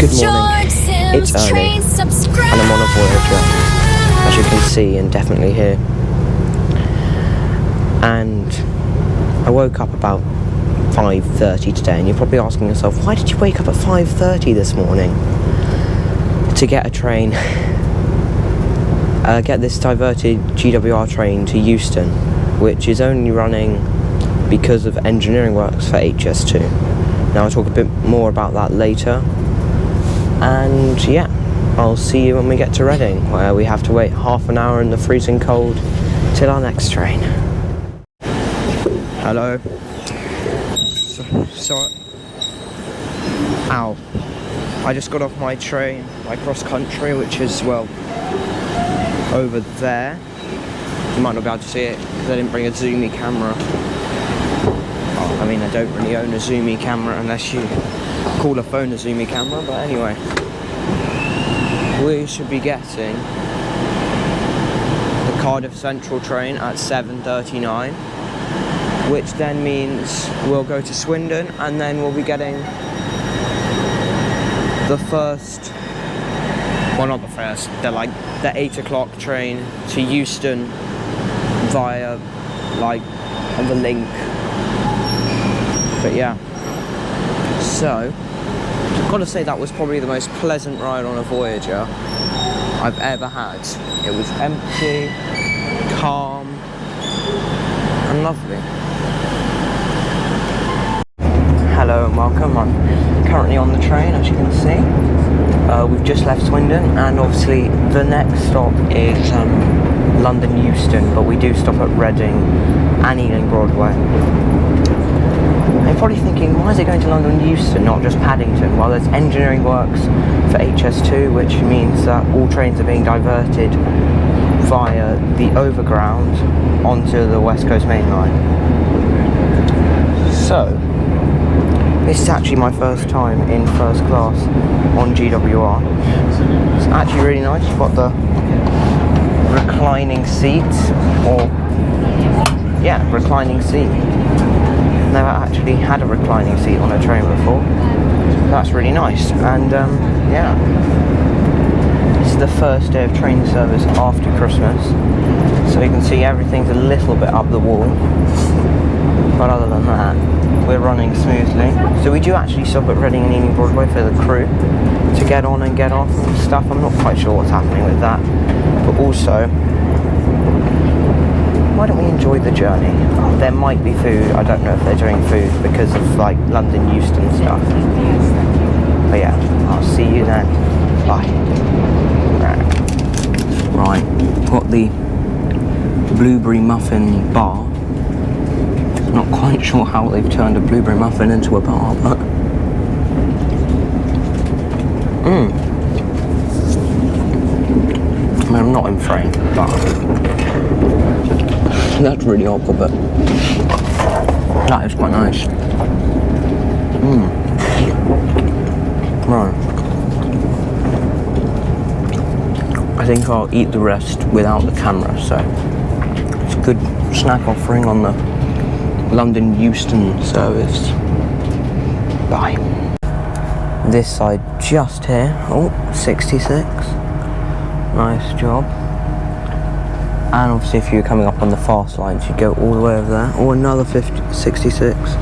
Good morning, it's early, and I'm on a Voyager, as you can see and definitely hear. And I woke up about 5:30 today, and you're probably asking yourself, why did you wake up at 5:30 this morning? To get a train, get this diverted GWR train to Euston, which is only running because of engineering works for HS2. Now I'll talk a bit more about that later. And yeah, I'll see you when we get to Reading, where we have to wait half an hour in the freezing cold till our next train. Hello. Ow. I just got off my train, my cross country, which is, well, over there. You might not be able to see it because I didn't bring a zoomy camera. Oh, I mean, I don't really own a zoomy camera unless you call a phone a zoomy camera, but anyway. We should be getting the Cardiff Central train at 7:39, which then means we'll go to Swindon, and then we'll be getting the first, well, not the first, the 8 o'clock train to Euston via, on the link. But yeah, so I've got to say that was probably the most pleasant ride on a Voyager I've ever had. It was empty, calm, and lovely. Hello and welcome. I'm currently on the train, as you can see. We've just left Swindon, and obviously the next stop is London Euston, but we do stop at Reading and Ealing Broadway. You're probably thinking, why is it going to London Euston, not just Paddington? Well, there's engineering works for HS2, which means that all trains are being diverted via the overground onto the West Coast Main Line. So, this is actually my first time in first class on GWR. It's actually really nice. You've got the reclining seats, reclining seat. Never actually had a reclining seat on a train before. That's really nice. And this is the first day of train service after Christmas, so you can see everything's a little bit up the wall, but other than that, we're running smoothly. So we do actually stop at Reading and Ealing Broadway for the crew to get on and get off and stuff. I'm not quite sure what's happening with that, but also, why don't we enjoy the journey? There might be food. I don't know if they're doing food because of London Euston stuff. But yeah, I'll see you then. Bye. Right, got the blueberry muffin bar. Not quite sure how they've turned a blueberry muffin into a bar, but I mean, I'm not in frame, but that's really awkward, but that is quite nice. Right. I think I'll eat the rest without the camera, so it's a good snack offering on the London Euston service. Bye. This side just here. Oh, 66. Nice job. And obviously if you're coming up on the fast lines, you'd go all the way over there. Or another 66.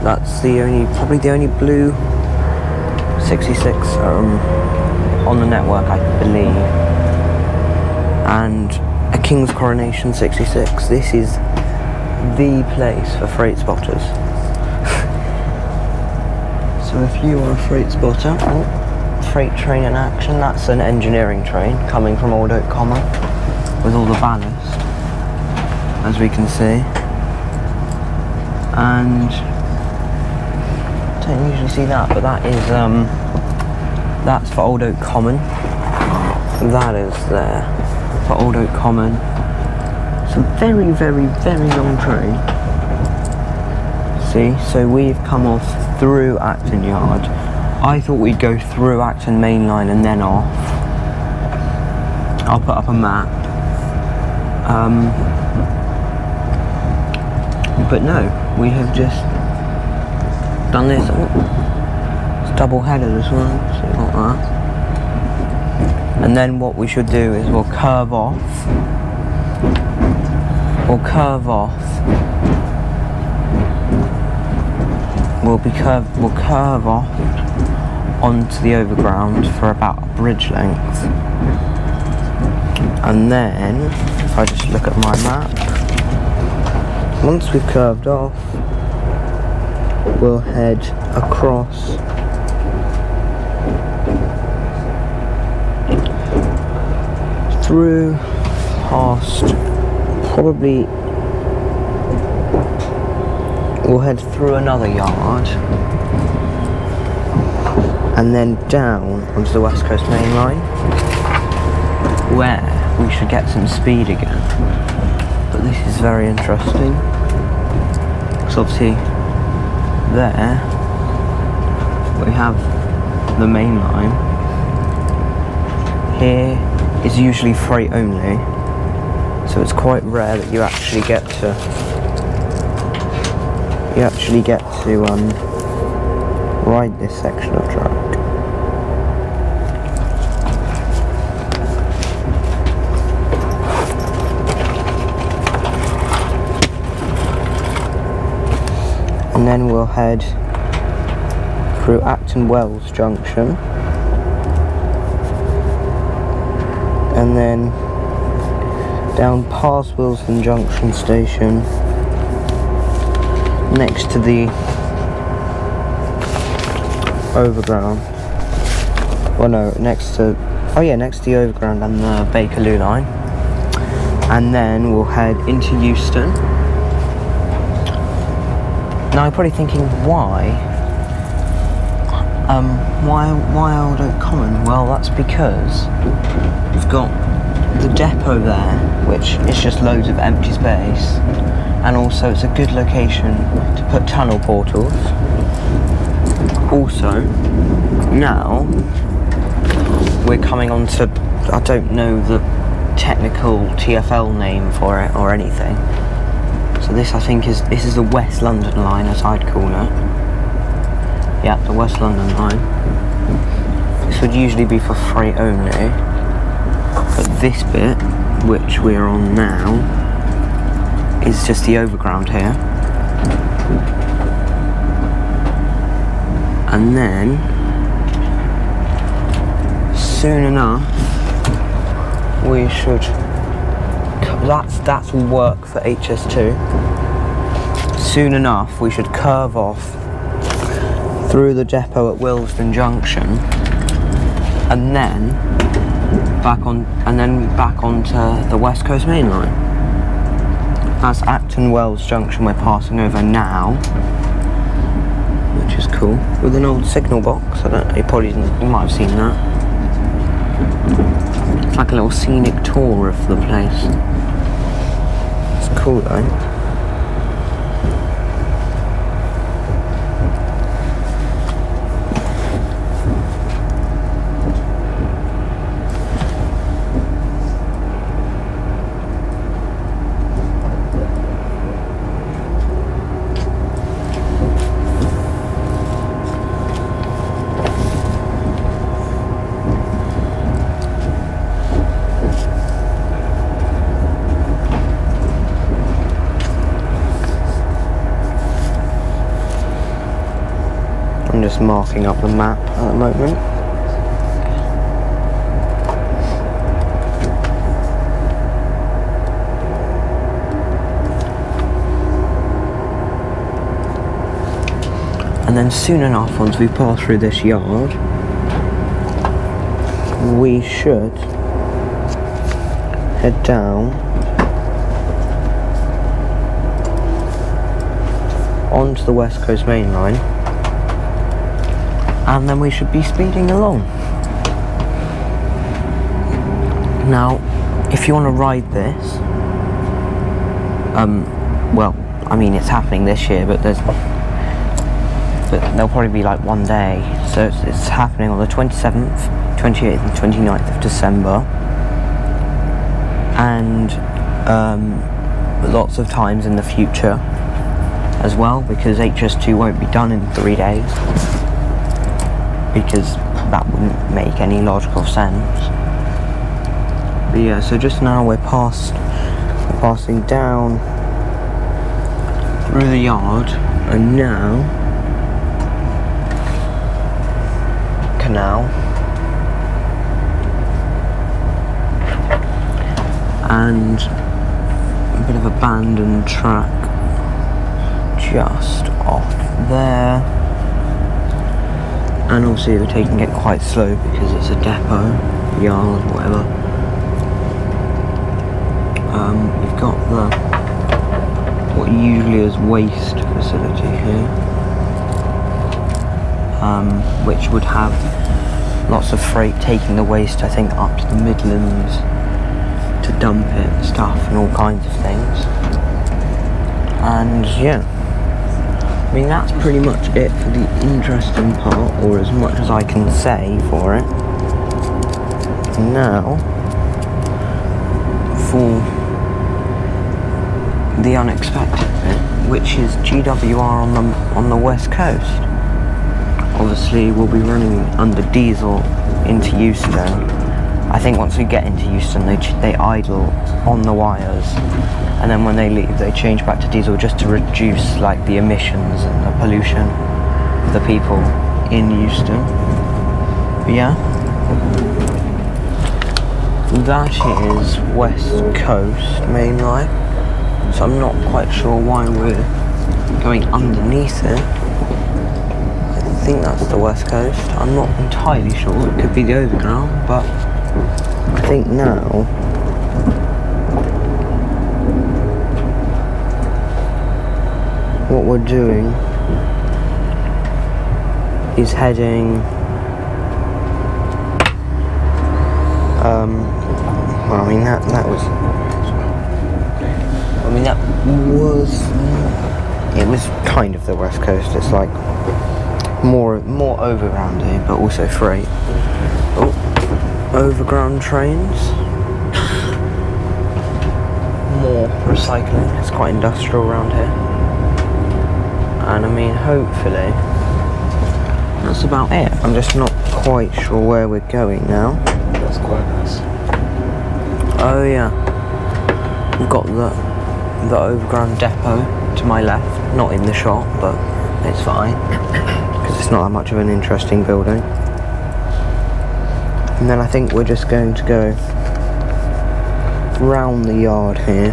That's probably the only blue 66 on the network, I believe. And a King's Coronation 66. This is the place for freight spotters. So if you are a freight spotter, freight train in action, that's an engineering train coming from Old Oak Common with all the ballast, as we can see. And don't usually see that, but that is that's for Old Oak Common. That is there for Old Oak Common. It's a very, very, very long train. See, so we've come off through Acton Yard. I thought we'd go through Acton Main Line and then off. I'll put up a map. But no, we have just done this. Oh, it's double-headed as well, so you got that. And then what we should do is we'll curve off. We'll curve off. We'll curve off onto the overground for about a bridge length. And then, if I just look at my map, once we've curved off, we'll head across through past, probably we'll head through another yard and then down onto the West Coast Main Line, where we should get some speed again. But this is very interesting, because obviously there we have the main line. Here is usually freight only, so it's quite rare that you actually get to ride this section of track. And then we'll head through Acton Wells Junction, and then down past Wilson Junction Station, next to the overground. Well, no, next to the overground and the Bakerloo line. And then we'll head into Euston. Now you're probably thinking, why Old Oak Common? Well, that's because we've got the depot there, which is just loads of empty space, and also it's a good location to put tunnel portals. Also, now we're coming on to, I don't know the technical TfL name for it or anything. So this, I think, this is the West London line, as I'd call it. Yeah, the West London line. This would usually be for freight only, but this bit, which we're on now, is just the overground here. And then, soon enough, we should, that's work for HS2. Soon enough, we should curve off through the depot at Willesden Junction, and then back onto the West Coast Main Line. That's Acton Wells Junction we're passing over now, which is cool, with an old signal box. I don't know, you might have seen that. It's like a little scenic tour of the place. It's cool though. I'm just marking up the map at the moment. And then soon enough, once we pass through this yard, we should head down onto the West Coast Main Line, and then we should be speeding along. Now, if you want to ride this, well, I mean, it's happening this year, but there'll probably be like one day. So it's happening on the 27th, 28th and 29th of December. And lots of times in the future as well, because HS2 won't be done in 3 days. because that wouldn't make any logical sense. But yeah, so just now we're passing down through the yard, and now canal, and a bit of abandoned track just off there. And obviously we're taking it quite slow because it's a depot, yard, whatever. We've got what usually is waste facility here, which would have lots of freight taking the waste, I think, up to the Midlands to dump it and stuff and all kinds of things. And yeah, I mean, that's pretty much it for the interesting part, or as much as I can say for it. Now, for the unexpected bit, which is GWR on the west coast. Obviously, we'll be running under diesel into Euston. I think once we get into Euston, they idle on the wires, and then when they leave, they change back to diesel just to reduce like the emissions and the pollution of the people in Euston. But yeah, that is West Coast main line. So I'm not quite sure why we're going underneath it. I think that's the West Coast. I'm not entirely sure. It could be the overground, but I think now what we're doing is heading well, I mean that was kind of the West Coast. It's like more overgroundy, but also freight. Oh, overground trains. More recycling. It's quite industrial around here. And I mean, hopefully that's about it. I'm just not quite sure where we're going now. That's quite nice. Oh yeah, we've got the overground depot to my left, not in the shop, but it's fine because it's not that much of an interesting building. And then I think we're just going to go round the yard here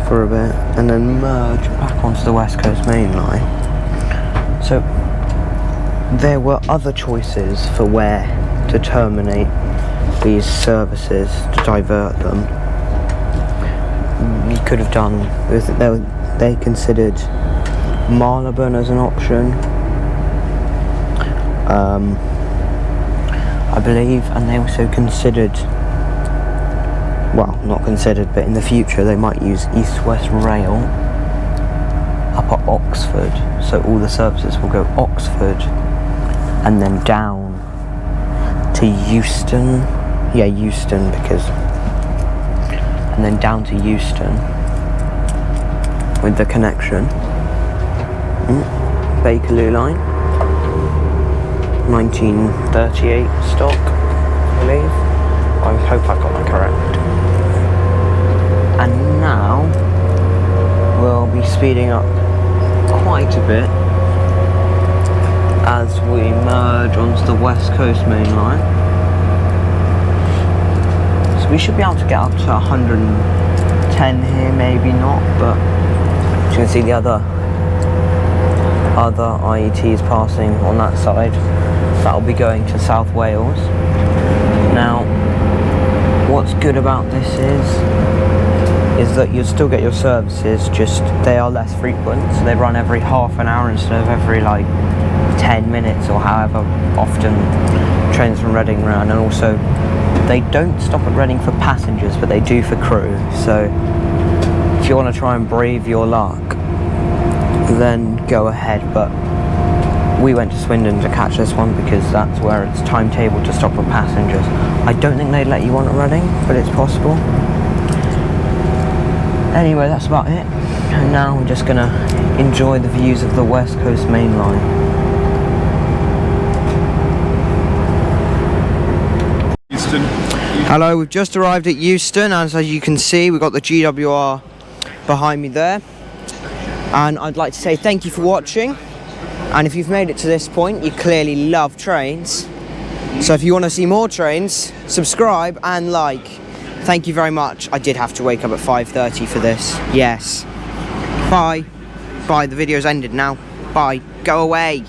for a bit and then merge back onto the West Coast main line. So there were other choices for where to terminate these services, to divert them. You could have done, they considered Marylebone as an option, I believe, and they also considered, well, not considered, but in the future they might use East-West Rail up at Oxford, so all the services will go Oxford and then down to Euston, Euston, and then down to Euston with the connection. Bakerloo line, 1938 stock, I believe. I hope I've got that correct. And now we'll be speeding up quite a bit as we merge onto the West Coast main line. So we should be able to get up to 110 here, maybe not, but you can see the other IETs passing on that side. That'll be going to South Wales. Now, what's good about this is that you'll still get your services, just they are less frequent, so they run every half an hour instead of every like 10 minutes or however often trains from Reading run. And also they don't stop at Reading for passengers, but they do for crew. So if you want to try and brave your luck, then go ahead. But we went to Swindon to catch this one because that's where it's timetabled to stop for passengers. I don't think they'd let you on at Reading, but it's possible. Anyway, that's about it. And now we're just gonna enjoy the views of the West Coast main line. Hello, we've just arrived at Euston, and as you can see, we've got the GWR behind me there. And I'd like to say thank you for watching. And if you've made it to this point, you clearly love trains. So if you want to see more trains, subscribe and like. Thank you very much. I did have to wake up at 5:30 for this. Yes. Bye. Bye. The video's ended now. Bye. Go away.